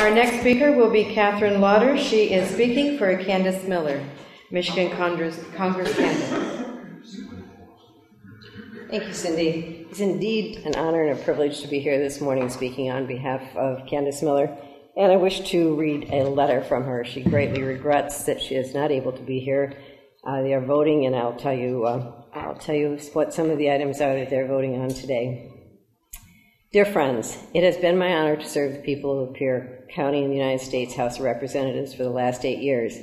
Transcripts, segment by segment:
Our next speaker will be Katherine Lawter. She is speaking for Candice Miller, Michigan Congress candidate. Thank you, Cindy. It's indeed an honor and a privilege to be here this morning speaking on behalf of Candice Miller, and I wish to read a letter from her. She greatly regrets that she is not able to be here. They are voting, and I'll tell you what some of the items are that they're voting on today. Dear friends, it has been my honor to serve the people of Lapeer County in the United States House of Representatives for the last 8 years.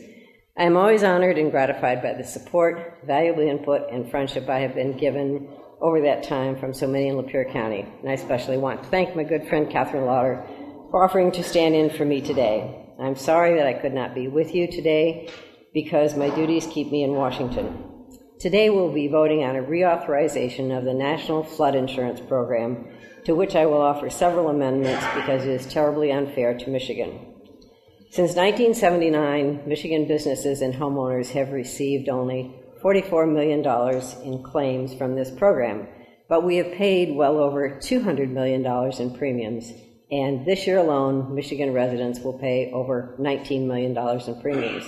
I am always honored and gratified by the support, valuable input, and friendship I have been given over that time from so many in Lapeer County. And I especially want to thank my good friend Katherine Lawter for offering to stand in for me today. I'm sorry that I could not be with you today because my duties keep me in Washington. Today we'll be voting on a reauthorization of the National Flood Insurance Program, to which I will offer several amendments because it is terribly unfair to Michigan. Since 1979, Michigan businesses and homeowners have received only $44 million in claims from this program, but we have paid well over $200 million in premiums, and this year alone, Michigan residents will pay over $19 million in premiums.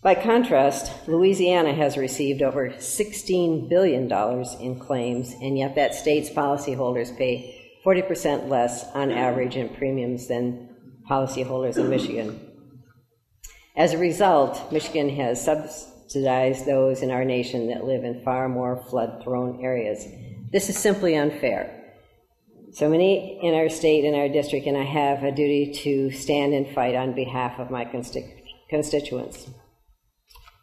By contrast, Louisiana has received over $16 billion in claims, and yet that state's policyholders pay 40% less on average in premiums than policyholders in Michigan. As a result, Michigan has subsidized those in our nation that live in far more flood-prone areas. This is simply unfair. So many in our state and our district, and I have a duty to stand and fight on behalf of my constituents.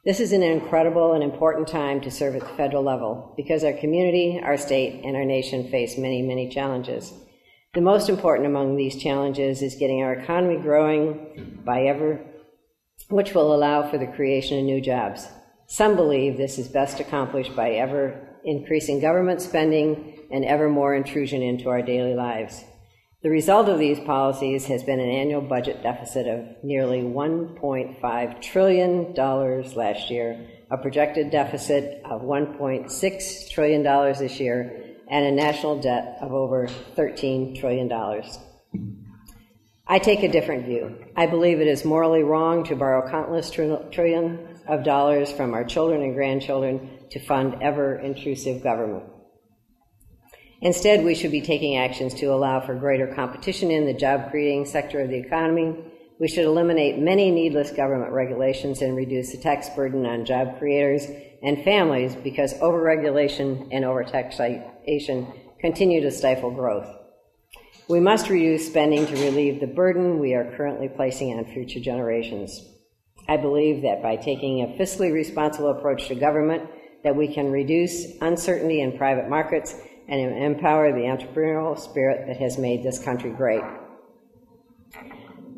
This is an incredible and important time to serve at the federal level because our community, our state, and our nation face many, many challenges. The most important among these challenges is getting our economy growing which will allow for the creation of new jobs. Some believe this is best accomplished by ever increasing government spending and ever more intrusion into our daily lives. The result of these policies has been an annual budget deficit of nearly $1.5 trillion last year, a projected deficit of $1.6 trillion this year, and a national debt of over $13 trillion. I take a different view. I believe it is morally wrong to borrow countless trillions of dollars from our children and grandchildren to fund ever-intrusive government. Instead, we should be taking actions to allow for greater competition in the job-creating sector of the economy. We should eliminate many needless government regulations and reduce the tax burden on job creators and families because overregulation and overtaxation continue to stifle growth. We must reduce spending to relieve the burden we are currently placing on future generations. I believe that by taking a fiscally responsible approach to government, that we can reduce uncertainty in private markets and empower the entrepreneurial spirit that has made this country great.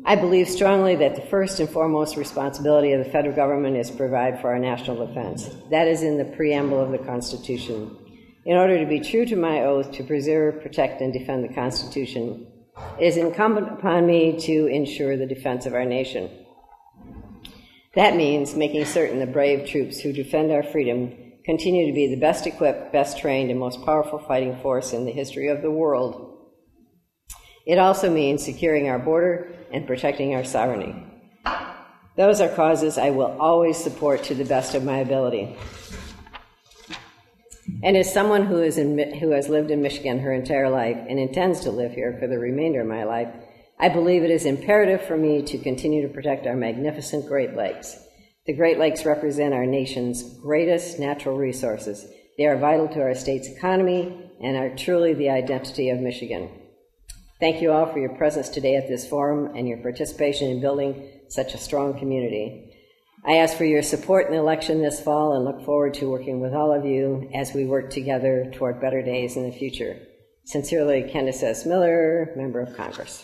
I believe strongly that the first and foremost responsibility of the federal government is to provide for our national defense. That is in the preamble of the Constitution. In order to be true to my oath to preserve, protect, and defend the Constitution, it is incumbent upon me to ensure the defense of our nation. That means making certain the brave troops who defend our freedom continue to be the best equipped, best trained, and most powerful fighting force in the history of the world. It also means securing our border and protecting our sovereignty. Those are causes I will always support to the best of my ability. And as someone who has lived in Michigan her entire life and intends to live here for the remainder of my life, I believe it is imperative for me to continue to protect our magnificent Great Lakes. The Great Lakes represent our nation's greatest natural resources. They are vital to our state's economy and are truly the identity of Michigan. Thank you all for your presence today at this forum and your participation in building such a strong community. I ask for your support in the election this fall and look forward to working with all of you as we work together toward better days in the future. Sincerely, Candice S. Miller, Member of Congress.